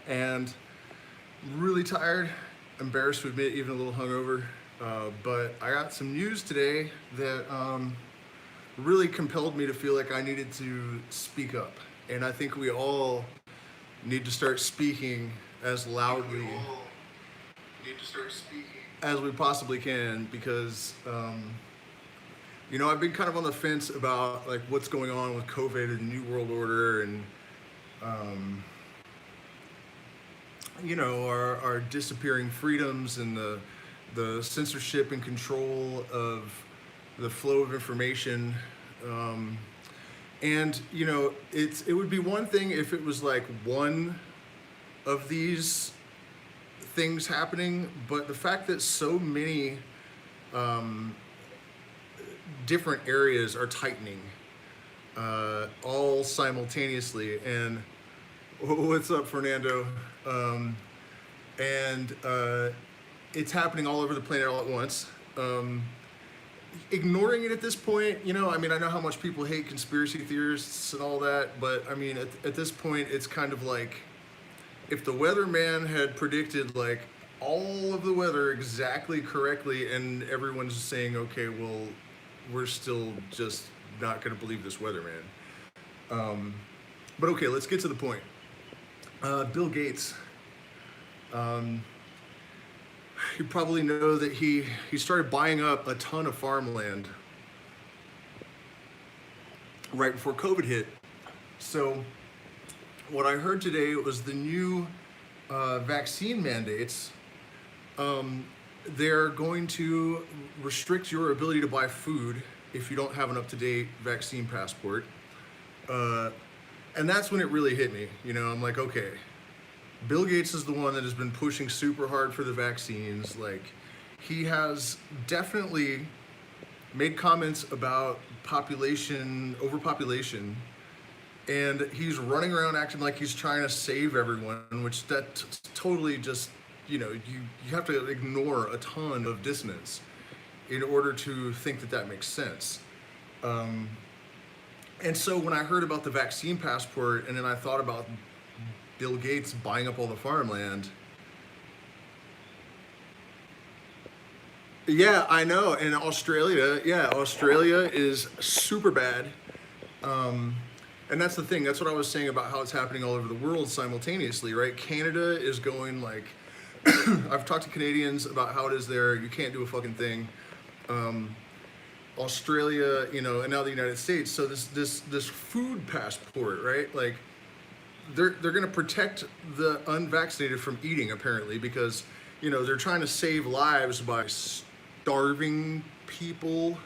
and I'm really tired, embarrassed to admit, even a little hungover. But I got some news today that really compelled me to feel like I needed to speak up. And I think we all need to start speaking as loudly as we possibly can because, I've been kind of on the fence about like what's going on with COVID and the New World Order and, um, our disappearing freedoms and the censorship and control of the flow of information. Um, it would be one thing if it was like one of these things happening, but the fact that so many um, different areas are tightening all simultaneously. And what's up, Fernando? Um, and it's happening all over the planet all at once. Ignoring it at this point, I know how much people hate conspiracy theorists and all that, but I mean, at this point, it's kind of like if the weatherman had predicted like all of the weather exactly correctly, and everyone's saying, okay, well, we're still just not going to believe this weatherman. But okay, let's get to the point. Bill Gates. You probably know that he started buying up a ton of farmland right before COVID hit. So what I heard today was the new vaccine mandates. They're going to restrict your ability to buy food if you don't have an up-to-date vaccine passport. And that's when it really hit me. I'm like, okay, Bill Gates is the one that has been pushing super hard for the vaccines. Like, he has definitely made comments about overpopulation, and he's running around acting like he's trying to save everyone, which totally just, you have to ignore a ton of dissonance in order to think that makes sense. And so when I heard about the vaccine passport, and then I thought about Bill Gates buying up all the farmland. Yeah, I know. And Australia is super bad. And that's the thing. That's what I was saying about how it's happening all over the world simultaneously, right? Canada is going like, I've talked to Canadians about how it is there. You can't do a fucking thing. Australia, and now the United States. So this food passport, right? Like, they're going to protect the unvaccinated from eating, apparently, because they're trying to save lives by starving people.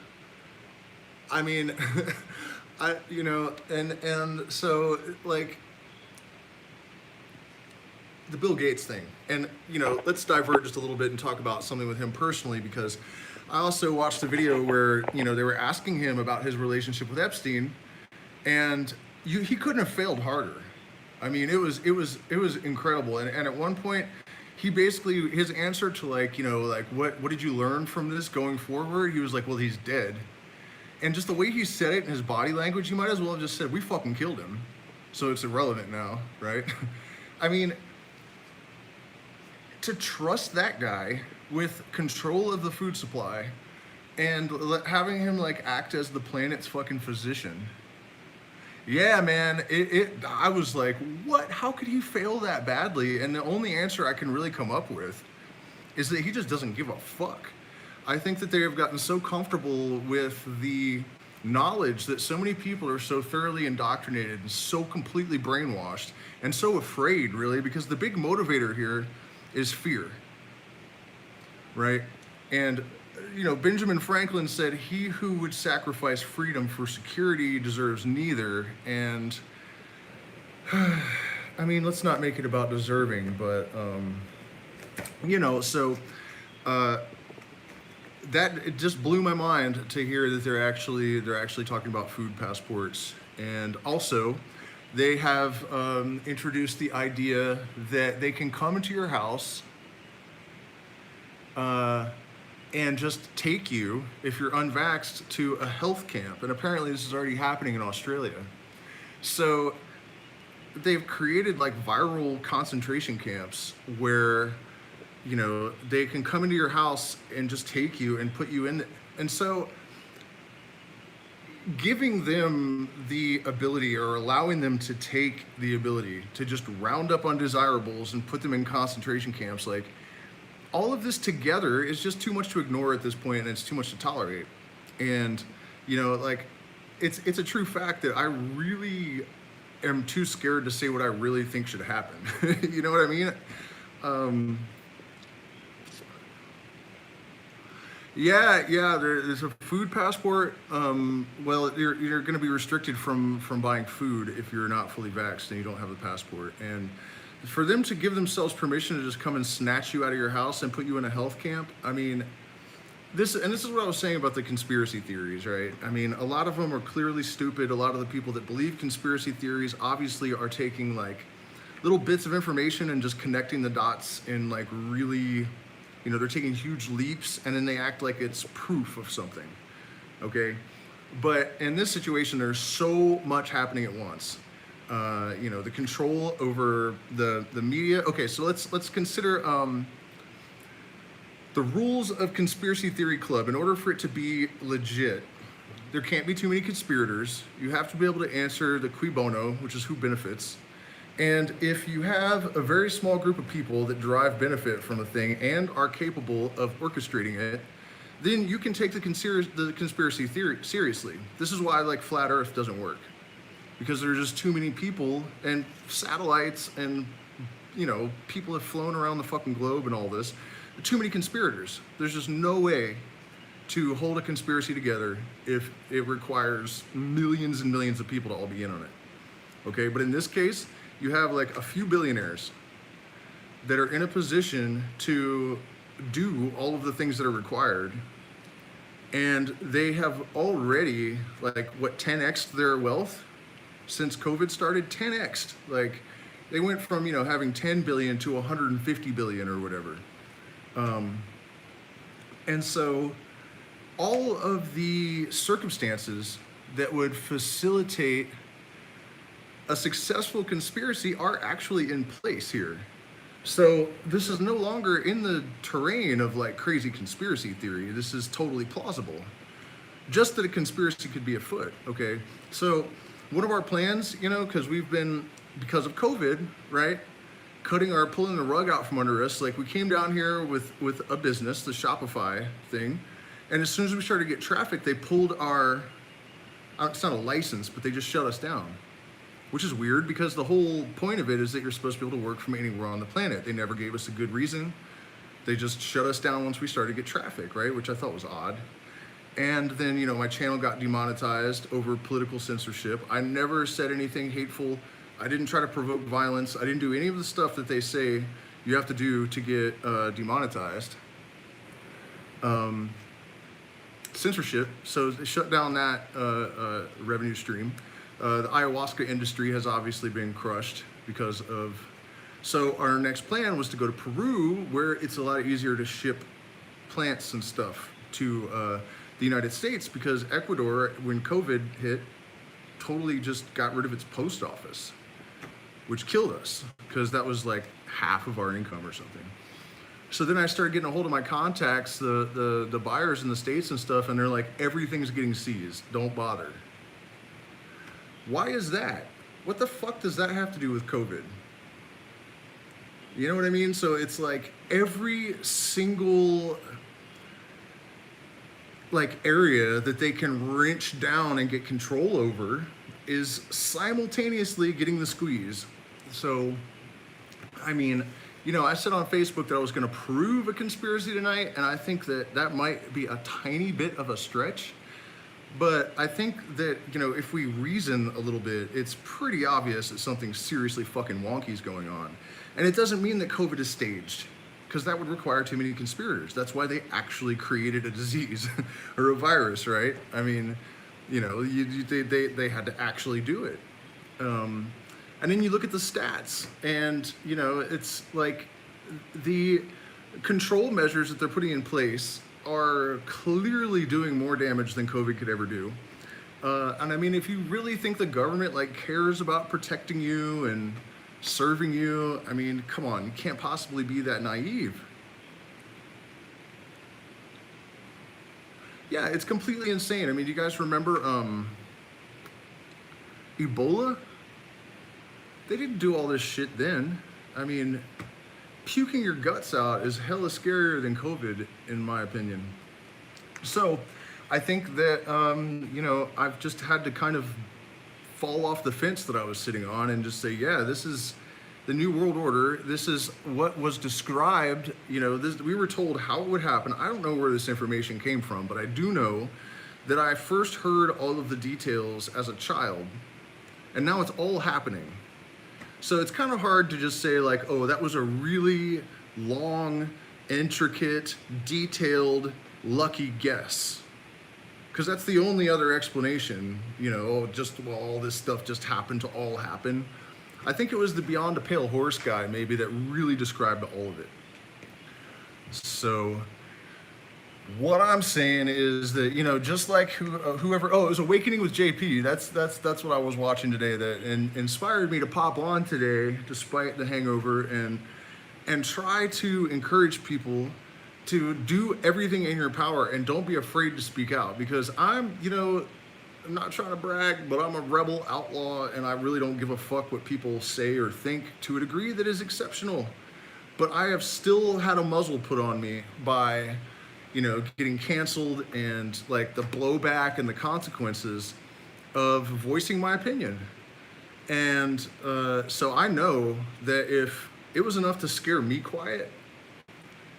I mean, and so like the Bill Gates thing, and let's divert just a little bit and talk about something with him personally, because I also watched a video where they were asking him about his relationship with Epstein, and he couldn't have failed harder. I mean, it was incredible. And at one point, he basically, his answer to like what did you learn from this going forward? He was like, well, he's dead. And just the way he said it in his body language, he might as well have just said, we fucking killed him. So it's irrelevant now, right? I mean, to trust that guy with control of the food supply and having him like act as the planet's fucking physician. Yeah, man, I was like, what? How could he fail that badly? And the only answer I can really come up with is that he just doesn't give a fuck. I think that they have gotten so comfortable with the knowledge that so many people are so thoroughly indoctrinated and so completely brainwashed and so afraid, really, because the big motivator here is fear, right? And Benjamin Franklin said, he who would sacrifice freedom for security deserves neither. And I mean, let's not make it about deserving, but that it just blew my mind to hear that they're actually talking about food passports. And also, they have introduced the idea that they can come into your house and just take you, if you're unvaxxed, to a health camp. And apparently this is already happening in Australia. So they've created like viral concentration camps where, you know, they can come into your house and just take you and put you in. And so giving them the ability or allowing them to take the ability to just round up undesirables and put them in concentration camps, like all of this together is just too much to ignore at this point, and it's too much to tolerate. And, you know, like it's a true fact that I really am too scared to say what I really think should happen. You know what I mean? Yeah. There's a food passport. Well, you're going to be restricted from buying food if you're not fully vaxxed and you don't have a passport. And for them to give themselves permission to just come and snatch you out of your house and put you in a health camp, I mean, this is what I was saying about the conspiracy theories, right? I mean, a lot of them are clearly stupid. A lot of the people that believe conspiracy theories obviously are taking like little bits of information and just connecting the dots in like really, you know, they're taking huge leaps and then they act like it's proof of something, okay? But in this situation, there's so much happening at once. You know, the control over the media. Okay, so let's consider the rules of Conspiracy Theory Club. In order for it to be legit, there can't be too many conspirators. You have to be able to answer the cui bono, which is who benefits. And if you have a very small group of people that derive benefit from a thing and are capable of orchestrating it, then you can take the conspiracy theory seriously. This is why like flat Earth doesn't work, because there's just too many people and satellites and, you know, people have flown around the fucking globe and all this. Too many conspirators. There's just no way to hold a conspiracy together if it requires millions and millions of people to all be in on it. Okay, but in this case, you have like a few billionaires that are in a position to do all of the things that are required, and they have already like what 10x'd their wealth since COVID started. 10x'd. Like they went from, you know, having 10 billion to 150 billion or whatever. And so all of the circumstances that would facilitate a successful conspiracy are actually in place here. So this is no longer in the terrain of like crazy conspiracy theory. This is totally plausible. Just that a conspiracy could be afoot, okay? So one of our plans, you know, because of COVID, right? Pulling the rug out from under us. Like we came down here with a business, the Shopify thing. And as soon as we started to get traffic, they pulled it's not a license, but they just shut us down. Which is weird because the whole point of it is that you're supposed to be able to work from anywhere on the planet. They never gave us a good reason. They just shut us down once we started to get traffic, right? Which I thought was odd. And then, you know, my channel got demonetized over political censorship. I never said anything hateful. I didn't try to provoke violence. I didn't do any of the stuff that they say you have to do to get demonetized. Censorship, so they shut down that revenue stream. The ayahuasca industry has obviously been crushed because of, so our next plan was to go to Peru, where it's a lot easier to ship plants and stuff to the United States, because Ecuador, when COVID hit, totally just got rid of its post office, which killed us because that was like half of our income or something. So then I started getting a hold of my contacts, the buyers in the States and stuff, and they're like, everything's getting seized, don't bother. Why is that? What the fuck does that have to do with COVID? You know what I mean? So it's like every single like area that they can wrench down and get control over is simultaneously getting the squeeze. So, I mean, you know, I said on Facebook that I was going to prove a conspiracy tonight, and I think that that might be a tiny bit of a stretch. But I think that, you know, if we reason a little bit, it's pretty obvious that something seriously fucking wonky is going on. And it doesn't mean that COVID is staged, because that would require too many conspirators. That's why they actually created a disease or a virus, right? I mean, you know, they had to actually do it. And then you look at the stats, and, you know, it's like the control measures that they're putting in place are clearly doing more damage than COVID could ever do. And I mean, if you really think the government like cares about protecting you and serving you, I mean, come on, you can't possibly be that naive. Yeah, it's completely insane. I mean, do you guys remember Ebola? They didn't do all this shit then. I mean, puking your guts out is hella scarier than COVID, in my opinion. So, I think that you know, I've just had to kind of fall off the fence that I was sitting on and just say, yeah, this is the new world order. This is what was described. You know, this, we were told how it would happen. I don't know where this information came from, but I do know that I first heard all of the details as a child, and now it's all happening. So it's kind of hard to just say like, oh, that was a really long, intricate, detailed, lucky guess. Because that's the only other explanation, you know, oh, just, well, all this stuff just happened to all happen. I think it was the Beyond a Pale Horse guy maybe that really described all of it. So what I'm saying is that, you know, just like whoever, oh, it was Awakening with JP. That's what I was watching today that inspired me to pop on today, despite the hangover, and try to encourage people to do everything in your power and don't be afraid to speak out. Because I'm, you know, I'm not trying to brag, but I'm a rebel outlaw, and I really don't give a fuck what people say or think to a degree that is exceptional. But I have still had a muzzle put on me by, you know, getting canceled and like the blowback and the consequences of voicing my opinion. And so I know that if it was enough to scare me quiet,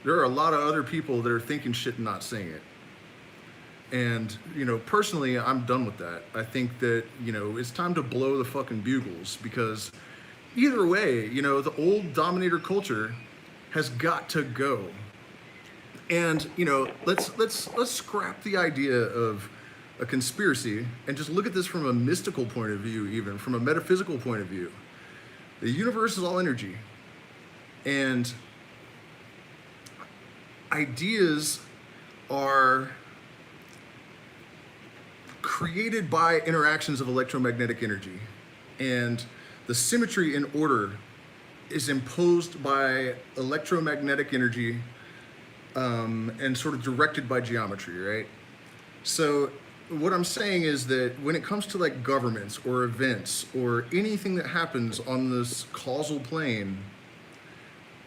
there are a lot of other people that are thinking shit and not saying it. And, you know, personally, I'm done with that. I think that, you know, it's time to blow the fucking bugles, because either way, you know, the old dominator culture has got to go. And, you know, let's scrap the idea of a conspiracy and just look at this from a mystical point of view, even from a metaphysical point of view. The universe is all energy. And ideas are created by interactions of electromagnetic energy, and the symmetry and order is imposed by electromagnetic energy and sort of directed by geometry, right? So what I'm saying is that when it comes to like governments or events or anything that happens on this causal plane,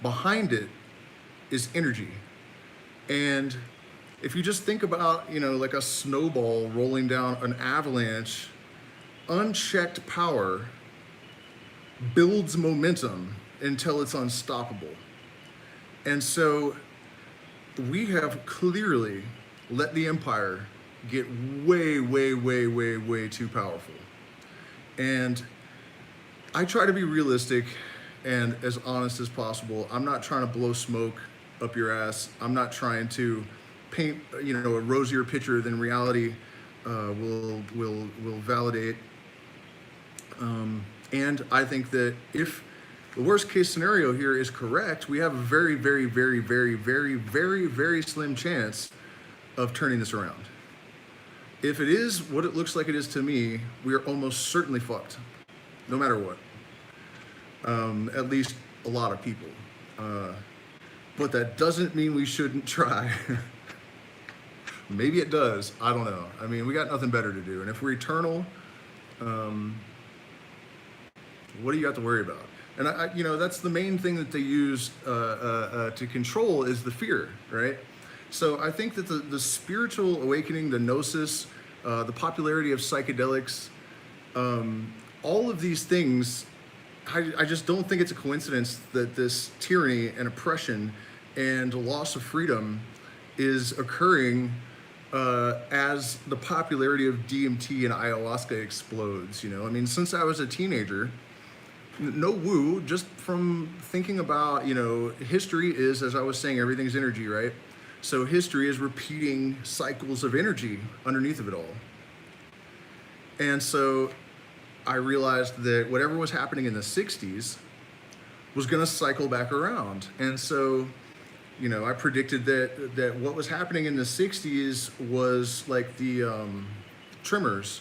behind it is energy. And if you just think about, you know, like a snowball rolling down an avalanche, unchecked power builds momentum until it's unstoppable. And so we have clearly let the empire get way, way, way, way, way too powerful. And I try to be realistic and as honest as possible. I'm not trying to blow smoke up your ass. I'm not trying to paint, you know, a rosier picture than reality will validate. And I think that if the worst case scenario here is correct, we have a very, very, very, very, very, very, very slim chance of turning this around. If it is what it looks like it is to me, we are almost certainly fucked, no matter what. At least a lot of people. But that doesn't mean we shouldn't try. Maybe it does. I don't know. I mean, we got nothing better to do. And if we're eternal, what do you got to worry about? And you know, that's the main thing that they use to control is the fear, right? So I think that the spiritual awakening, the gnosis, the popularity of psychedelics, all of these things, I just don't think it's a coincidence that this tyranny and oppression and loss of freedom is occurring as the popularity of DMT and ayahuasca explodes. You know, I mean, since I was a teenager, no woo, just from thinking about, you know, history is, as I was saying, everything's energy, right? So history is repeating cycles of energy underneath of it all. And so I realized that whatever was happening in the 60s was going to cycle back around. And so, you know, I predicted that what was happening in the 60s was like the tremors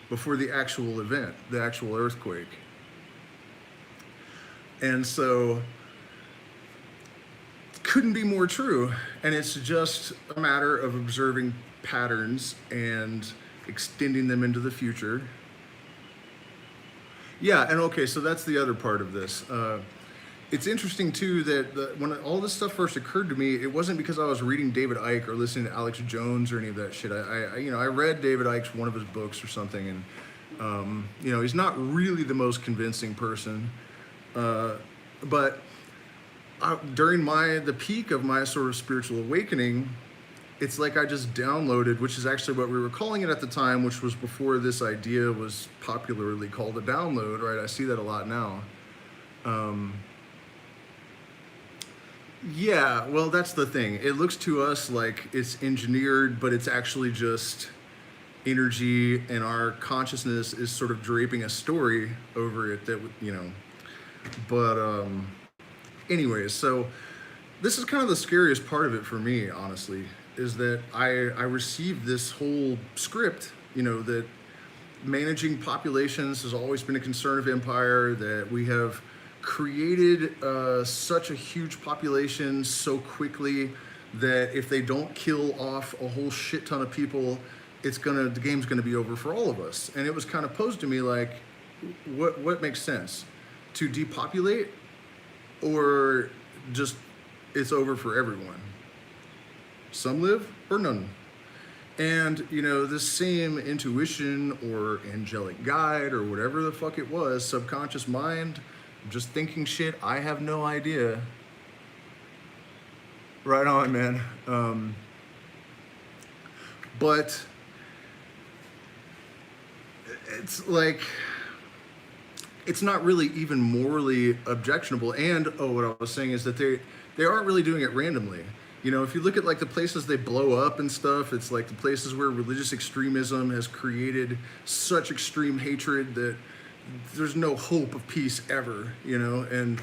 before the actual event, the actual earthquake. And so, couldn't be more true. And it's just a matter of observing patterns and extending them into the future. Yeah, and okay, so that's the other part of this. It's interesting too that when all this stuff first occurred to me, it wasn't because I was reading David Icke or listening to Alex Jones or any of that shit. I read David Icke's one of his books or something, and he's not really the most convincing person, but during the peak of my sort of spiritual awakening, it's like I just downloaded, which is actually what we were calling it at the time, which was before this idea was popularly called a download, right? I see that a lot now. Yeah, well, that's the thing. It looks to us like it's engineered, but it's actually just energy, and our consciousness is sort of draping a story over it that, but anyways, so this is kind of the scariest part of it for me, honestly, is that I received this whole script, that managing populations has always been a concern of empire, that we have created such a huge population so quickly that if they don't kill off a whole shit ton of people, the game's gonna be over for all of us. And it was kind of posed to me like, what makes sense? To depopulate, or just it's over for everyone? Some live or none. And this same intuition or angelic guide or whatever the fuck it was, subconscious mind, just thinking shit, I have no idea. Right on, man. But it's like, it's not really even morally objectionable. And what I was saying is that they aren't really doing it randomly. If you look at like the places they blow up and stuff, it's like the places where religious extremism has created such extreme hatred that there's no hope of peace ever, and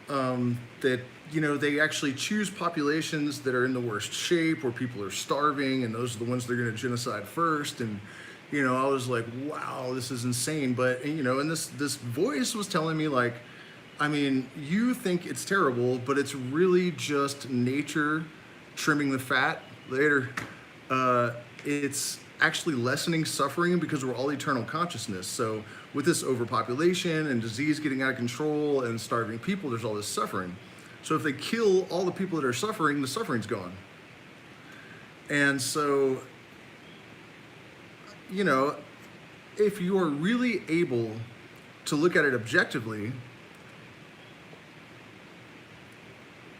that they actually choose populations that are in the worst shape, where people are starving, and those are the ones they're going to genocide first. And I was like, wow, this is insane. But and this voice was telling me like, I mean, you think it's terrible, but it's really just nature trimming the fat later. It's actually lessening suffering because we're all eternal consciousness. So with this overpopulation and disease getting out of control and starving people, there's all this suffering. So if they kill all the people that are suffering, the suffering's gone. And so, if you are really able to look at it objectively,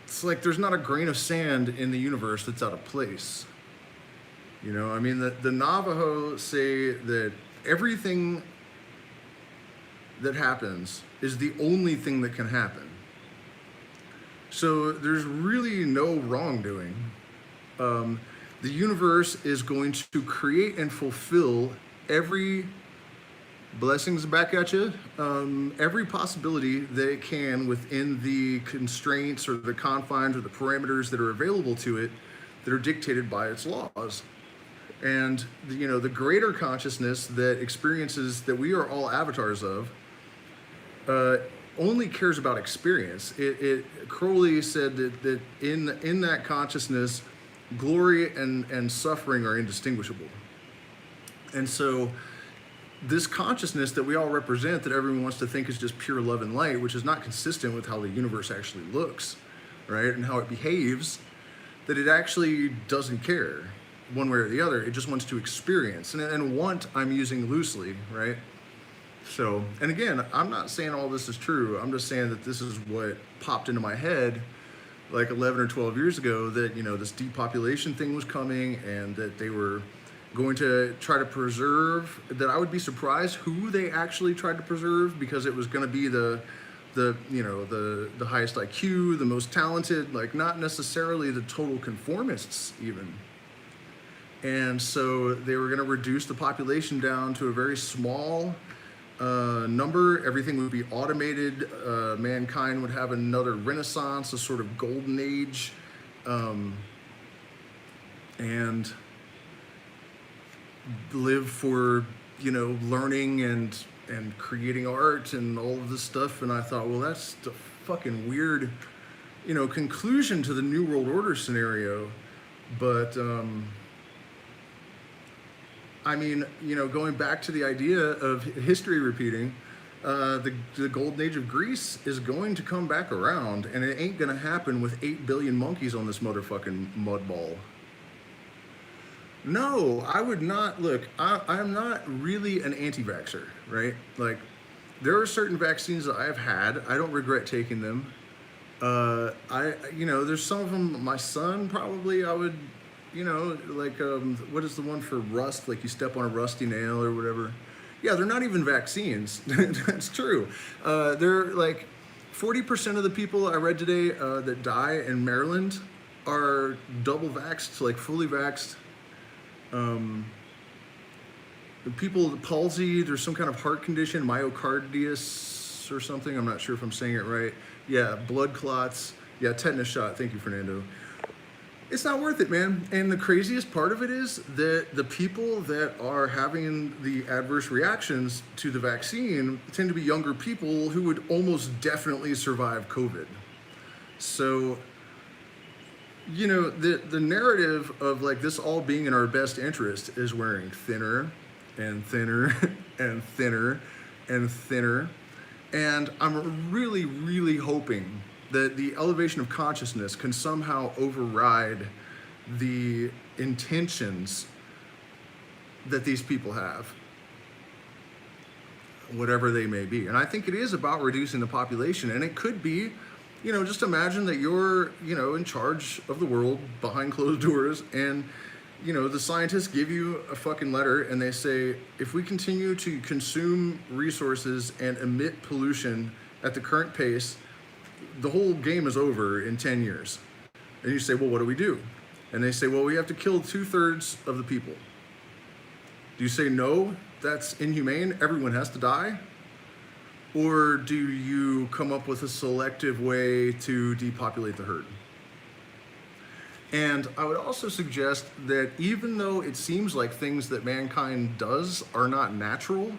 it's like there's not a grain of sand in the universe that's out of place. I mean, the Navajo say that everything that happens is the only thing that can happen. So there's really no wrongdoing. The universe is going to create and fulfill every blessings back at you, every possibility that it can within the constraints or the confines or the parameters that are available to it that are dictated by its laws. And the greater consciousness that experiences that we are all avatars of only cares about experience. Crowley said that in that consciousness, glory and suffering are indistinguishable. And so this consciousness that we all represent, that everyone wants to think is just pure love and light, which is not consistent with how the universe actually looks, right, and how it behaves, that it actually doesn't care one way or the other. It just wants to experience. And want, I'm using loosely, right? So, and again, I'm not saying all this is true. I'm just saying that this is what popped into my head like 11 or 12 years ago, that, this depopulation thing was coming, and that they were going to try to preserve, that I would be surprised who they actually tried to preserve, because it was going to be the highest IQ, the most talented, like not necessarily the total conformists even. And so they were going to reduce the population down to a very small number. Everything would be automated. Mankind would have another renaissance, a sort of golden age, and live for learning and creating art and all of this stuff. And I thought, well, that's the fucking weird, conclusion to the New World Order scenario. But going back to the idea of history repeating, the golden age of Greece is going to come back around, and it ain't gonna happen with 8 billion monkeys on this motherfucking mud ball. No, I would not. Look, I'm not really an anti-vaxxer, right? Like, there are certain vaccines that I've had. I don't regret taking them. There's some of them, my son probably, I would, what is the one for rust? Like you step on a rusty nail or whatever. Yeah, they're not even vaccines. That's true. They're like 40% of the people I read today that die in Maryland are double vaxxed, like fully vaxxed. People with palsy, there's some kind of heart condition, myocarditis or something. I'm not sure if I'm saying it right. Yeah, blood clots. Yeah, tetanus shot. Thank you, Fernando. It's not worth it, man. And the craziest part of it is that the people that are having the adverse reactions to the vaccine tend to be younger people who would almost definitely survive COVID. So, the narrative of like this all being in our best interest is wearing thinner and thinner and thinner and thinner. And I'm really, really hoping that the elevation of consciousness can somehow override the intentions that these people have, whatever they may be. And I think it is about reducing the population. And it could be, just imagine that you're, in charge of the world behind closed doors, and, the scientists give you a fucking letter and they say, if we continue to consume resources and emit pollution at the current pace, the whole game is over in 10 years. And you say, well, what do we do? And they say, well, we have to kill 2/3 of the people. Do you say, no, that's inhumane, everyone has to die? Or do you come up with a selective way to depopulate the herd? And I would also suggest that even though it seems like things that mankind does are not natural,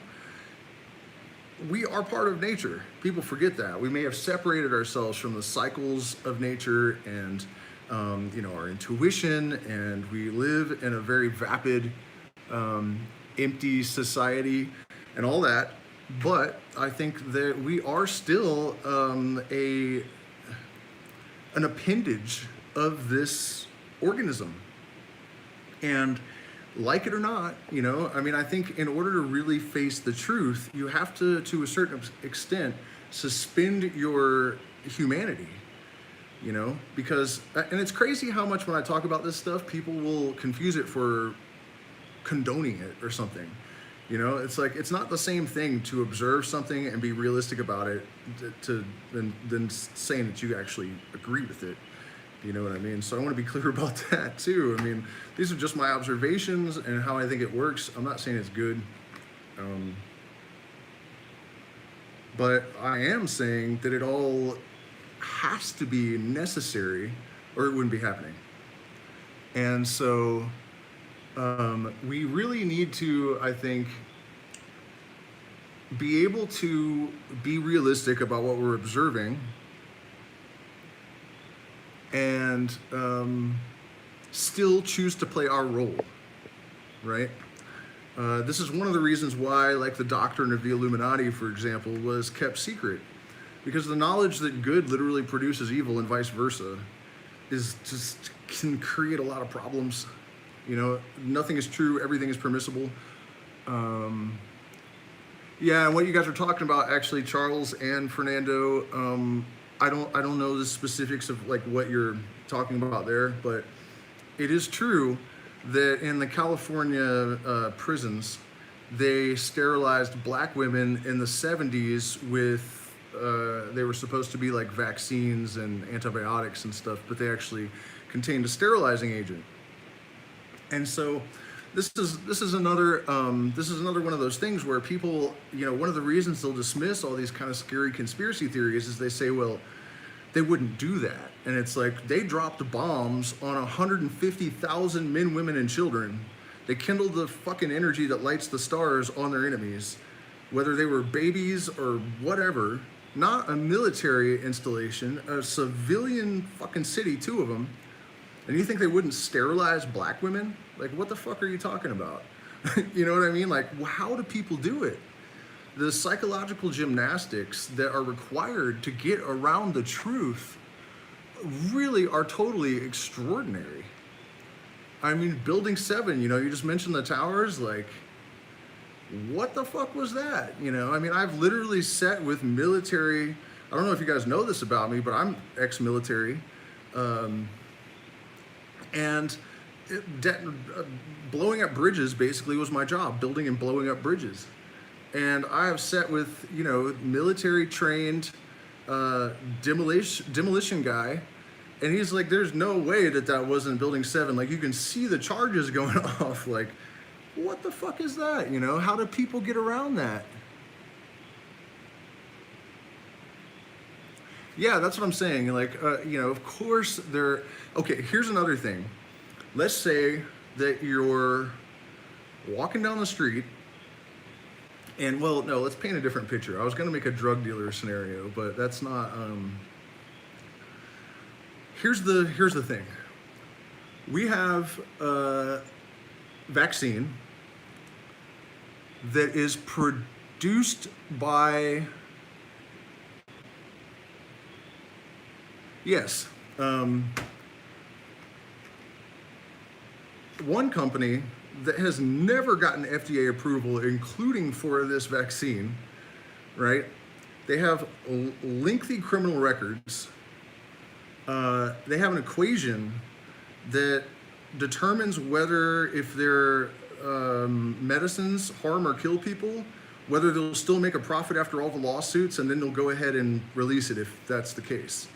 we are part of nature. People forget that. We may have separated ourselves from the cycles of nature and our intuition, and we live in a very vapid, empty society and all that. But I think that we are still an appendage of this organism. And like it or not, I think in order to really face the truth, you have to a certain extent, suspend your humanity, because, and it's crazy how much when I talk about this stuff, people will confuse it for condoning it or something. It's like, it's not the same thing to observe something and be realistic about it than saying that you actually agree with it. You know what I mean? So I want to be clear about that too. These are just my observations and how I think it works. I'm not saying it's good. But I am saying that it all has to be necessary or it wouldn't be happening. And so we really need to, I think, be able to be realistic about what we're observing and still choose to play our role, right? This is one of the reasons why, like, the doctrine of the Illuminati, for example, was kept secret, because the knowledge that good literally produces evil and vice versa is just can create a lot of problems. Nothing is true, everything is permissible. Yeah, and what you guys are talking about, actually, Charles and Fernando, I don't know the specifics of like what you're talking about there, but it is true that in the California prisons, they sterilized black women in the 70s with, they were supposed to be like vaccines and antibiotics and stuff, but they actually contained a sterilizing agent. And so this is another one of those things where people, one of the reasons they'll dismiss all these kind of scary conspiracy theories is they say, well, they wouldn't do that. And it's like, they dropped bombs on 150,000 men, women, and children They kindled the fucking energy that lights the stars on their enemies, whether they were babies or whatever. Not a military installation, a civilian fucking city, two of them. And you think they wouldn't sterilize black women? Like, what the fuck are you talking about? You know what I mean? Like, how do people do it? The psychological gymnastics that are required to get around the truth really are totally extraordinary. I mean, Building 7, you know, you just mentioned the towers, like, what the fuck was that? You know, I mean, I've literally sat with military, I don't know if you guys know this about me, but I'm ex-military. And blowing up bridges basically was my job, building and blowing up bridges. And I have sat with, you know, military trained demolition guy, and he's like, there's no way that that wasn't Building 7. Like, you can see the charges going off. Like, what the fuck is that? You know, how do people get around that? Yeah, that's what I'm saying. Like, you know, of course they're, okay, here's another thing. Let's say that you're walking down the street and, well, no, let's paint a different picture. I was going to make a drug dealer scenario, but that's not, here's the thing. We have a vaccine that is produced by, yes, one company that has never gotten FDA approval, including for this vaccine, right? They have lengthy criminal records. They have an equation that determines whether, if their medicines harm or kill people, whether they'll still make a profit after all the lawsuits, and then they'll go ahead and release it if that's the case.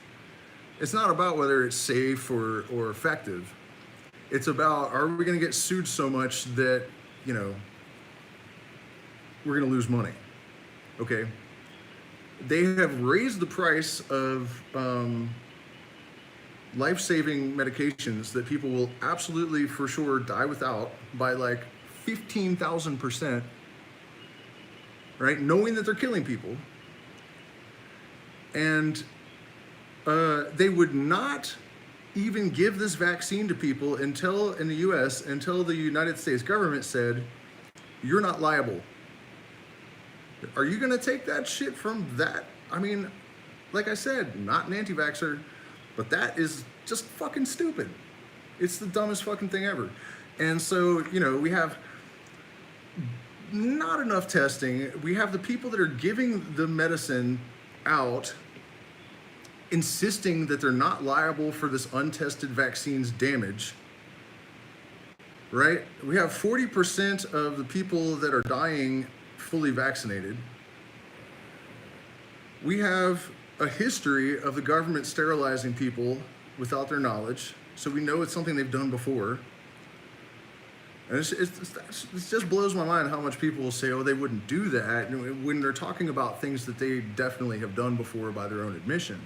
It's not about whether it's safe or effective. It's about, are we going to get sued so much that, you know, we're going to lose money? Okay. They have raised the price of life-saving medications that people will absolutely for sure die without by like 15,000%, right? Knowing that they're killing people. And they would not even give this vaccine to people until, in the US, until the United States government said, you're not liable. Are you gonna take that shit from that? I mean, like I said, not an anti-vaxxer, but that is just fucking stupid. It's the dumbest fucking thing ever. And so, you know, we have not enough testing. We have the people that are giving the medicine out insisting that they're not liable for this untested vaccine's damage, right? We have 40% of the people that are dying fully vaccinated. We have a history of the government sterilizing people without their knowledge, so we know it's something they've done before. And it just blows my mind how much people will say, oh, they wouldn't do that, when they're talking about things that they definitely have done before by their own admission.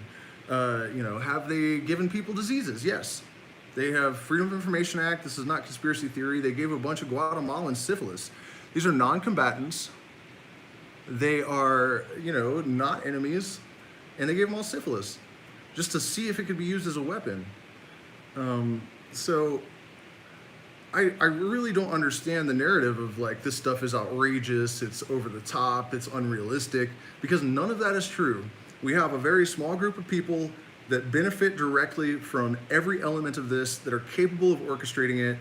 You know, have they given people diseases? Yes. They have Freedom of Information Act. This is not conspiracy theory. They gave a bunch of Guatemalans syphilis. These are non-combatants. They are, you know, not enemies. And they gave them all syphilis just to see if it could be used as a weapon. So I really don't understand the narrative of like, this stuff is outrageous, it's over the top, it's unrealistic, because none of that is true. We have a very small group of people that benefit directly from every element of this, that are capable of orchestrating it.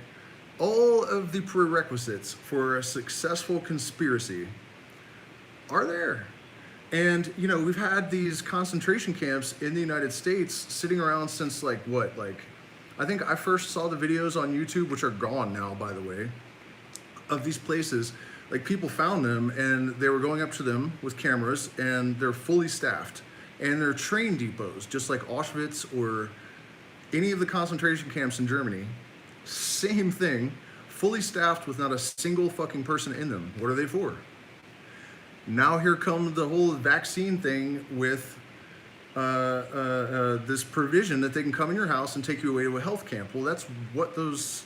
All of the prerequisites for a successful conspiracy are there. And, you know, we've had these concentration camps in the United States sitting around since like, what, like, I think I first saw the videos on YouTube, which are gone now, by the way, of these places. Like, people found them and they were going up to them with cameras, and they're fully staffed. And they're train depots, just like Auschwitz or any of the concentration camps in Germany. Same thing, fully staffed with not a single fucking person in them. What are they for? Now here comes the whole vaccine thing with this provision that they can come in your house and take you away to a health camp. Well, that's what those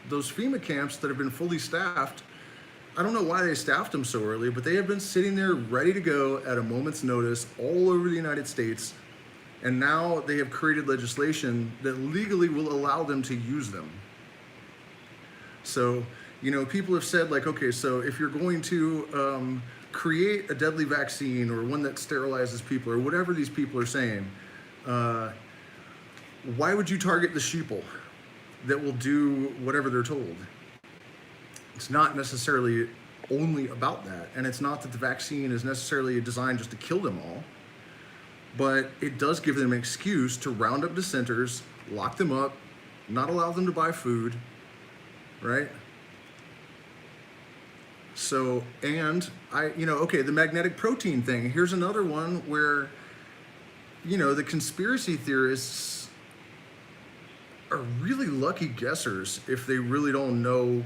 those FEMA camps that have been fully staffed. I don't know why they staffed them so early, but they have been sitting there ready to go at a moment's notice all over the United States. And now they have created legislation that legally will allow them to use them. So, you know, people have said, like, okay, so if you're going to create a deadly vaccine or one that sterilizes people or whatever these people are saying, why would you target the sheeple that will do whatever they're told? It's not necessarily only about that. And it's not that the vaccine is necessarily designed just to kill them all, but it does give them an excuse to round up dissenters, lock them up, not allow them to buy food, right? So, and okay, the magnetic protein thing. Here's another one where, you know, the conspiracy theorists are really lucky guessers if they really don't know,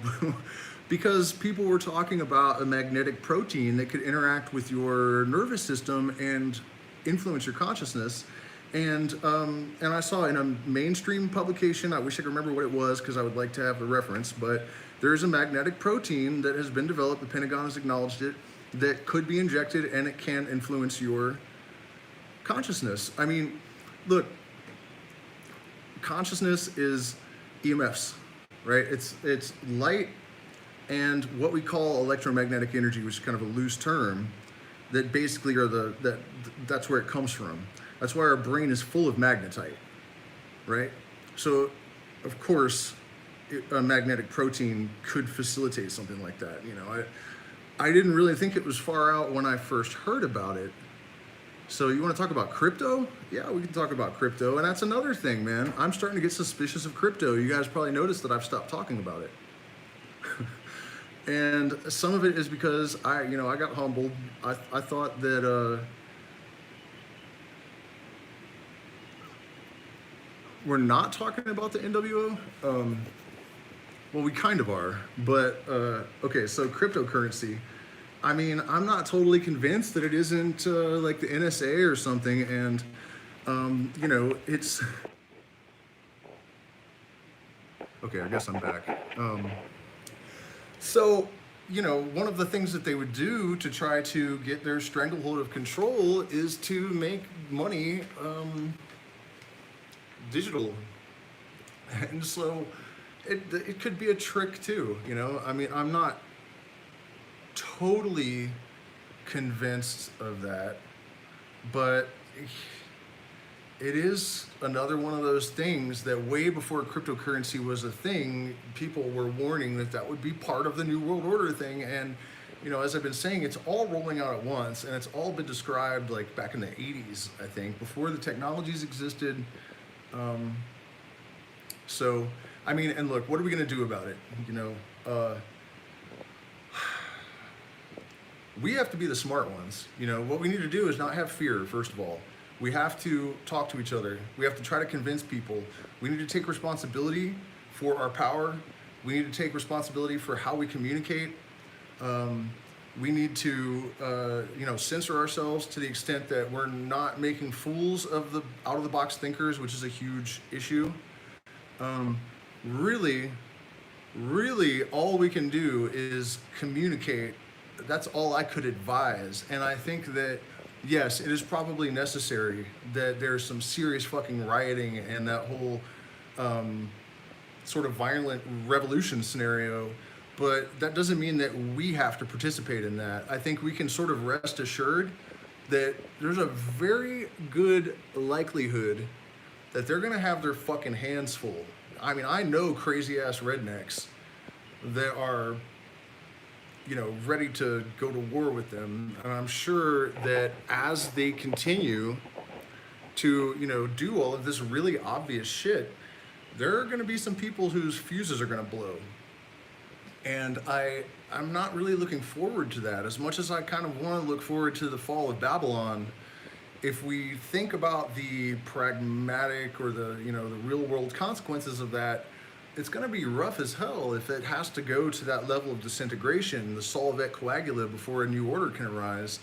because people were talking about a magnetic protein that could interact with your nervous system and influence your consciousness. And I saw in a mainstream publication, I wish I could remember what it was because I would like to have a reference, but there's a magnetic protein that has been developed, the Pentagon has acknowledged it, that could be injected and it can influence your consciousness. I mean, look, consciousness is EMFs, right? It's light and what we call electromagnetic energy, which is kind of a loose term, that basically are that's where it comes from. That's why our brain is full of magnetite, right? So, of course, a magnetic protein could facilitate something like that. You know, I didn't really think it was far out when I first heard about it. So you want to talk about crypto? Yeah, we can talk about crypto. And that's another thing, man. I'm starting to get suspicious of crypto. You guys probably noticed that I've stopped talking about it. And some of it is because I got humbled. I thought that we're not talking about the NWO. Well, we kind of are, but okay, so cryptocurrency. I mean, I'm not totally convinced that it isn't like the NSA or something, and you know, it's... Okay, I guess I'm back. So, you know, one of the things that they would do to try to get their stranglehold of control is to make money digital. And so it could be a trick too, you know? I mean, I'm not totally convinced of that, but it is another one of those things that way before cryptocurrency was a thing, people were warning that that would be part of the New World Order thing. And, you know, as I've been saying, it's all rolling out at once, and it's all been described like back in the 80s, I think, before the technologies existed. So, I mean, and look, what are we going to do about it? You know, we have to be the smart ones. You know, what we need to do is not have fear, first of all. We have to talk to each other. We have to try to convince people. We need to take responsibility for our power. We need to take responsibility for how we communicate. We need to, you know, censor ourselves to the extent that we're not making fools of the out-of-the-box thinkers, which is a huge issue. Really, all we can do is communicate. That's all I could advise. And I think that, yes, it is probably necessary that there's some serious fucking rioting and that whole sort of violent revolution scenario, but that doesn't mean that we have to participate in that. I think we can sort of rest assured that there's a very good likelihood that they're gonna have their fucking hands full. I mean, I know crazy ass rednecks that are, you know, ready to go to war with them. And I'm sure that as they continue to, you know, do all of this really obvious shit, there are going to be some people whose fuses are going to blow. And I'm not really looking forward to that as much as I kind of want to look forward to the fall of Babylon. If we think about the pragmatic or the, you know, the real world consequences of that, it's going to be rough as hell if it has to go to that level of disintegration, the sol et coagula, before a new order can arise.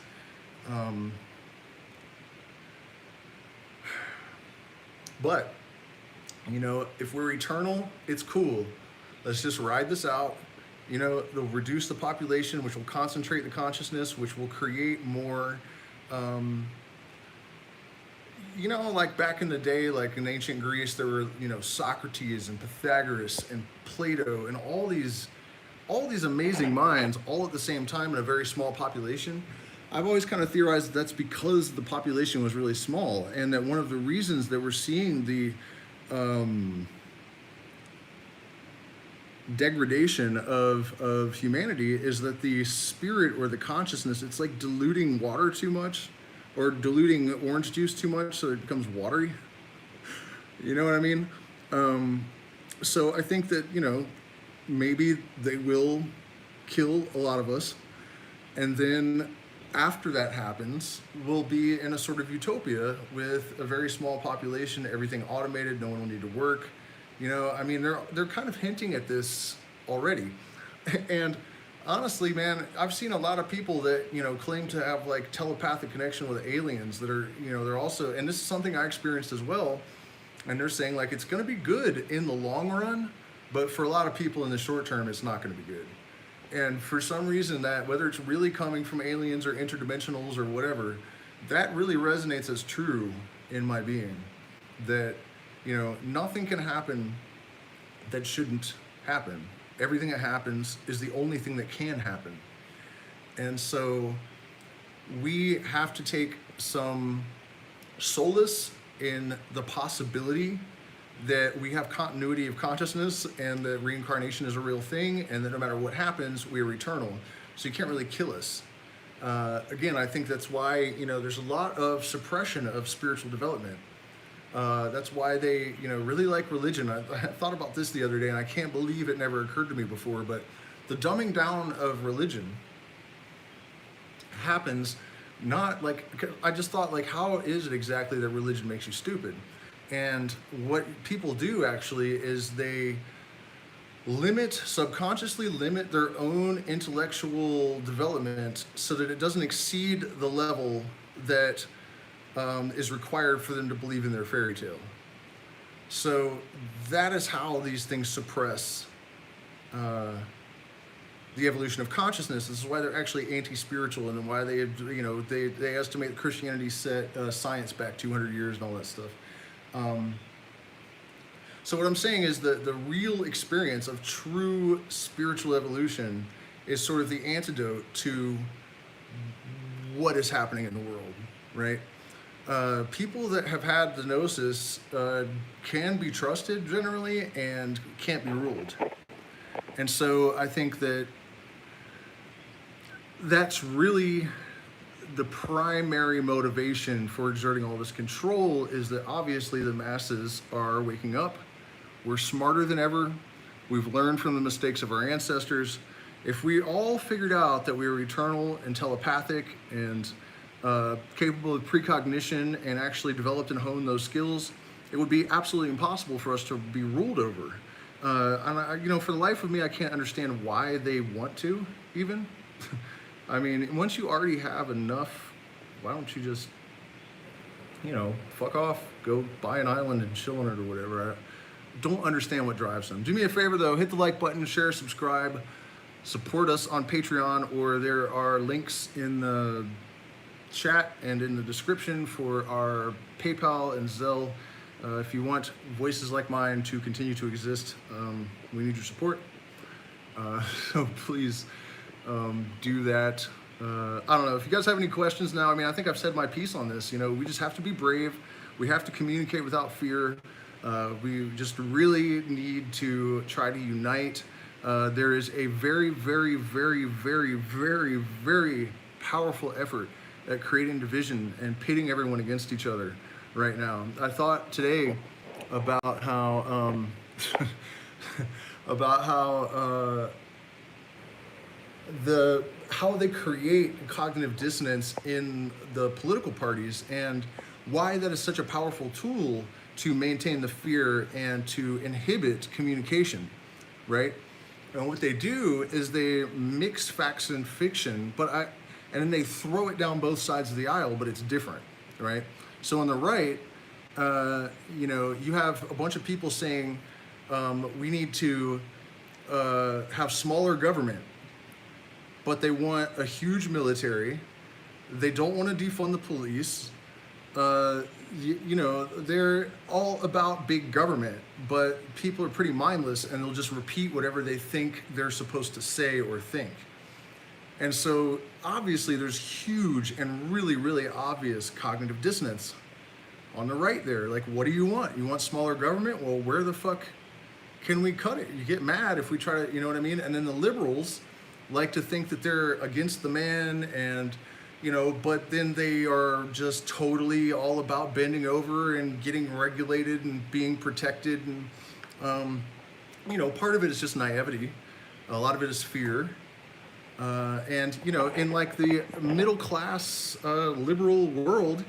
But, you know, if we're eternal, it's cool. Let's just ride this out. You know, they'll reduce the population, which will concentrate the consciousness, which will create more, you know, like back in the day, like in ancient Greece, there were, you know, Socrates and Pythagoras and Plato and all these amazing minds all at the same time in a very small population. I've always kind of theorized that's because the population was really small, and that one of the reasons that we're seeing the degradation of humanity is that the spirit or the consciousness, it's like diluting water too much, or diluting orange juice too much so it becomes watery. You know what I mean? So I think that, you know, maybe they will kill a lot of us, and then after that happens, we'll be in a sort of utopia with a very small population, everything automated, no one will need to work. You know, I mean, they're kind of hinting at this already. And honestly, man, I've seen a lot of people that, you know, claim to have like telepathic connection with aliens that are, you know, they're also, and this is something I experienced as well, and they're saying like it's going to be good in the long run, but for a lot of people in the short term, it's not going to be good. And for some reason, that whether it's really coming from aliens or interdimensionals or whatever, that really resonates as true in my being. That, you know, nothing can happen that shouldn't happen. Everything that happens is the only thing that can happen. And so we have to take some solace in the possibility that we have continuity of consciousness and that reincarnation is a real thing, and that no matter what happens, we are eternal. So you can't really kill us. Again, I think that's why, you know, there's a lot of suppression of spiritual development. That's why they, you know, really like religion. I thought about this the other day, and I can't believe it never occurred to me before, but the dumbing down of religion happens not like, I just thought like, how is it exactly that religion makes you stupid? And what people do actually is they subconsciously limit their own intellectual development so that it doesn't exceed the level that is required for them to believe in their fairy tale. So that is how these things suppress the evolution of consciousness. This is why they're actually anti-spiritual, and why they, you know, they estimate Christianity set science back 200 years and all that stuff. So what I'm saying is that the real experience of true spiritual evolution is sort of the antidote to what is happening in the world, right? People that have had the gnosis can be trusted generally and can't be ruled. And so I think that that's really the primary motivation for exerting all this control, is that obviously the masses are waking up. We're smarter than ever. We've learned from the mistakes of our ancestors. If we all figured out that we were eternal and telepathic and capable of precognition and actually developed and honed those skills, it would be absolutely impossible for us to be ruled over. And I, you know, for the life of me, I can't understand why they want to even. I mean, once you already have enough, why don't you just, you know, fuck off, go buy an island and chill on it or whatever. I don't understand what drives them. Do me a favor though, hit the like button, share, subscribe, support us on Patreon, or there are links in the chat and in the description for our PayPal and Zelle. If you want voices like mine to continue to exist, we need your support. So please, do that. I don't know if you guys have any questions now. I mean, I think I've said my piece on this. You know, we just have to be brave. We have to communicate without fear. We just really need to try to unite. There is a very, very, very, very, very, very powerful effort at creating division and pitting everyone against each other right now. I thought today about how how they create cognitive dissonance in the political parties, and why that is such a powerful tool to maintain the fear and to inhibit communication, right? And what they do is they mix facts and fiction, and then they throw it down both sides of the aisle, but it's different, right? So on the right, you know, you have a bunch of people saying we need to have smaller government, but they want a huge military. They don't want to defund the police. They're all about big government, but people are pretty mindless and they'll just repeat whatever they think they're supposed to say or think. And so obviously there's huge and really, really obvious cognitive dissonance on the right there. Like, what do you want? You want smaller government? Well, where the fuck can we cut it? You get mad if we try to, you know what I mean? And then the liberals like to think that they're against the man and, but then they are just totally all about bending over and getting regulated and being protected. And, part of it is just naivety. A lot of it is fear. And, in like the middle class liberal world,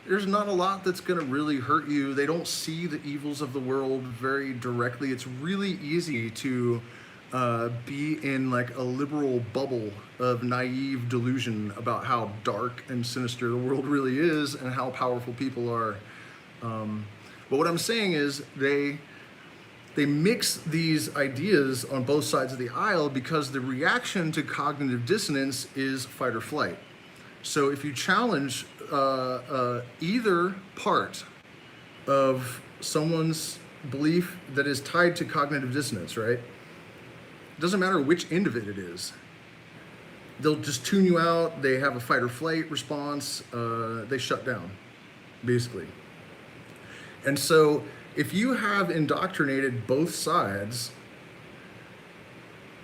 there's not a lot that's going to really hurt you. They don't see the evils of the world very directly. It's really easy to be in like a liberal bubble of naive delusion about how dark and sinister the world really is and how powerful people are. But what I'm saying is they mix these ideas on both sides of the aisle because the reaction to cognitive dissonance is fight or flight. So if you challenge either part of someone's belief that is tied to cognitive dissonance, right? It doesn't matter which end of it is. They'll just tune you out. They have a fight or flight response. They shut down, basically. And so if you have indoctrinated both sides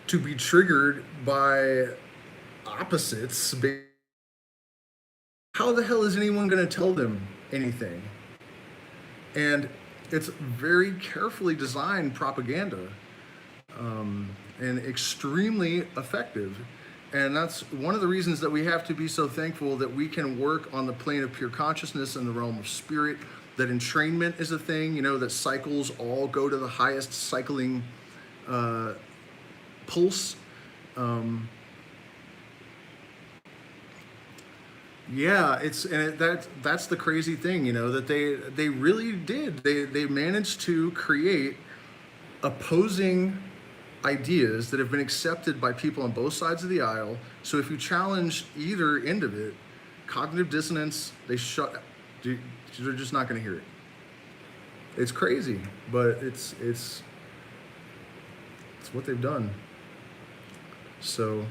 to be triggered by opposites, how the hell is anyone going to tell them anything? And it's very carefully designed propaganda, and extremely effective. And that's one of the reasons that we have to be so thankful that we can work on the plane of pure consciousness in the realm of spirit, that entrainment is a thing, that cycles all go to the highest cycling pulse. That's the crazy thing, that they really did. They managed to create opposing ideas that have been accepted by people on both sides of the aisle. So if you challenge either end of it, cognitive dissonance, they're just not going to hear it. It's crazy, but it's what they've done. So,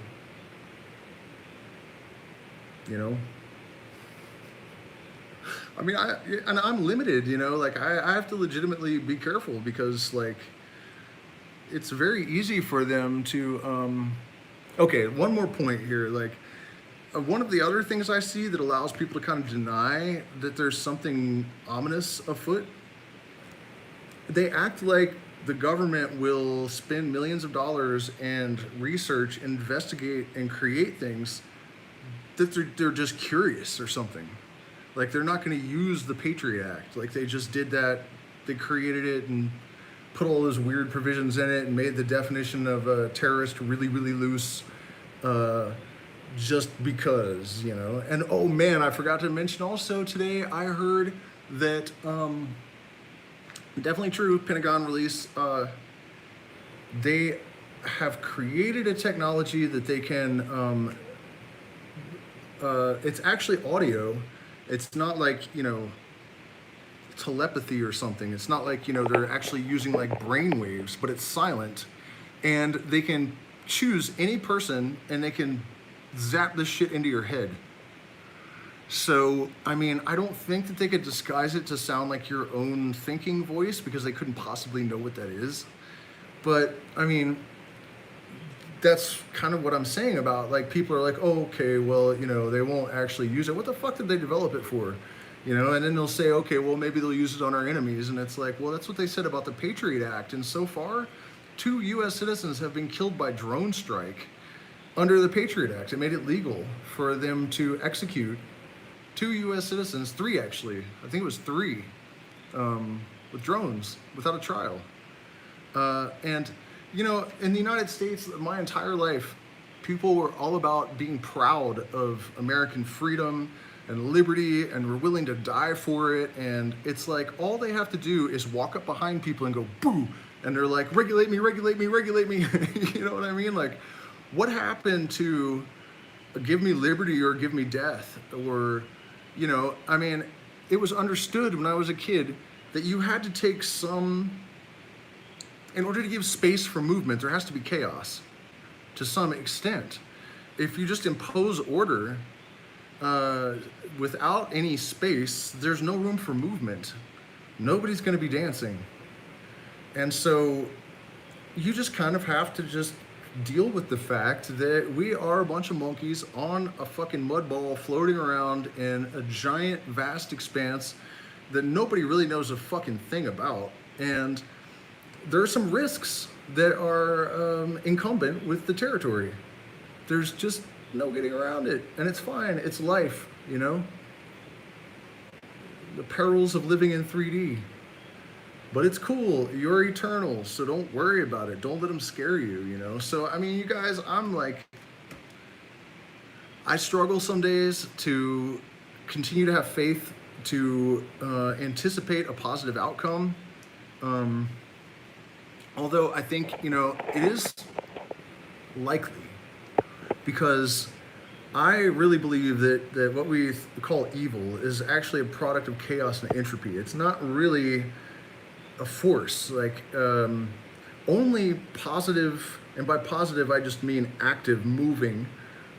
I'm limited, I have to legitimately be careful because it's very easy for them to, okay, one more point here. One of the other things I see that allows people to kind of deny that there's something ominous afoot, they act like the government will spend millions of dollars and research, investigate, and create things that they're just curious or something. They're not going to use the Patriot Act. They just did that. They created it and put all those weird provisions in it and made the definition of a terrorist really, really loose, just because, And oh man, I forgot to mention also today, I heard that, definitely true, Pentagon release, they have created a technology that they can, it's actually audio. It's not telepathy or something. It's not they're actually using brain waves, but it's silent, and they can choose any person and they can zap this shit into your head. So, I don't think that they could disguise it to sound like your own thinking voice because they couldn't possibly know what that is. But, that's kind of what I'm saying about, people are oh, okay, well, they won't actually use it. What the fuck did they develop it for? And then they'll say, okay, well, maybe they'll use it on our enemies. And it's well, that's what they said about the Patriot Act. And so far, 2 U.S. citizens have been killed by drone strike under the Patriot Act. It made it legal for them to execute 2 U.S. citizens, 3 actually. I think it was 3, with drones without a trial. And, in the United States, my entire life, people were all about being proud of American freedom, and liberty, and we're willing to die for it. And it's like all they have to do is walk up behind people and go boo, and they're like, regulate me, regulate me, regulate me. You know what I mean? Like, what happened to give me liberty or give me death? Or, you know, I mean, it was understood when I was a kid that you had to take some, in order to give space for movement, there has to be chaos to some extent. If you just impose order without any space, there's no room for movement. Nobody's going to be dancing. And so you just kind of have to just deal with the fact that we are a bunch of monkeys on a fucking mud ball floating around in a giant, vast expanse that nobody really knows a fucking thing about. And there are some risks that are incumbent with the territory. There's just no getting around it, and it's fine. It's life, you know? The perils of living in 3D. But it's cool. You're eternal, so don't worry about it. Don't let them scare you, you know? So, I mean, you guys, I'm like, I struggle some days to continue to have faith, to anticipate a positive outcome. Although I think, you know, it is likely, because I really believe that what we call evil is actually a product of chaos and entropy. It's not really a force. Like, only positive, and by positive I just mean active, moving,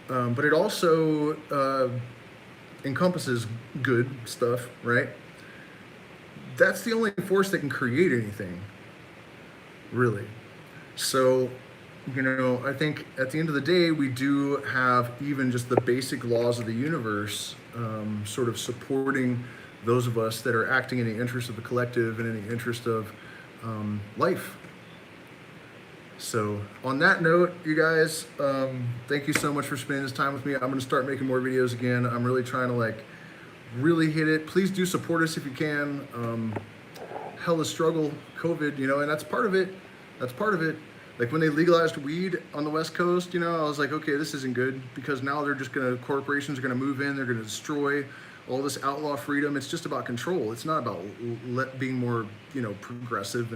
but it also encompasses good stuff, right? That's the only force that can create anything, really. So, you know, I think at the end of the day, we do have even just the basic laws of the universe sort of supporting those of us that are acting in the interest of the collective and in the interest of life. So on that note, you guys, thank you so much for spending this time with me. I'm going to start making more videos again. I'm really trying to like really hit it. Please do support us if you can. Hell of struggle, COVID, you know, and that's part of it. That's part of it. Like when they legalized weed on the West Coast, you know, I was like, okay, this isn't good, because now they're just gonna, corporations are gonna move in, they're gonna destroy all this outlaw freedom. It's just about control. It's not about being more, you know, progressive.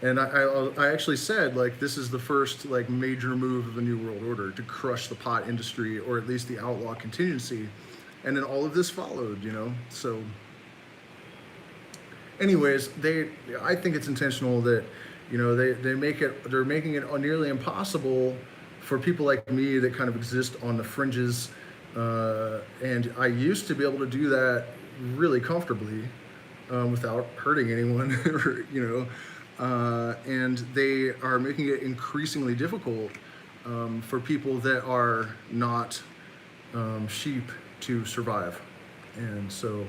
And I actually said, like, this is the first like major move of the New World Order to crush the pot industry, or at least the outlaw contingency. And then all of this followed, you know, so. Anyways, I think it's intentional that, you know, they're making it nearly impossible for people like me that kind of exist on the fringes. And I used to be able to do that really comfortably without hurting anyone, you know. And they are making it increasingly difficult for people that are not sheep to survive. And so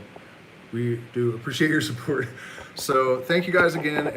we do appreciate your support. So thank you guys again.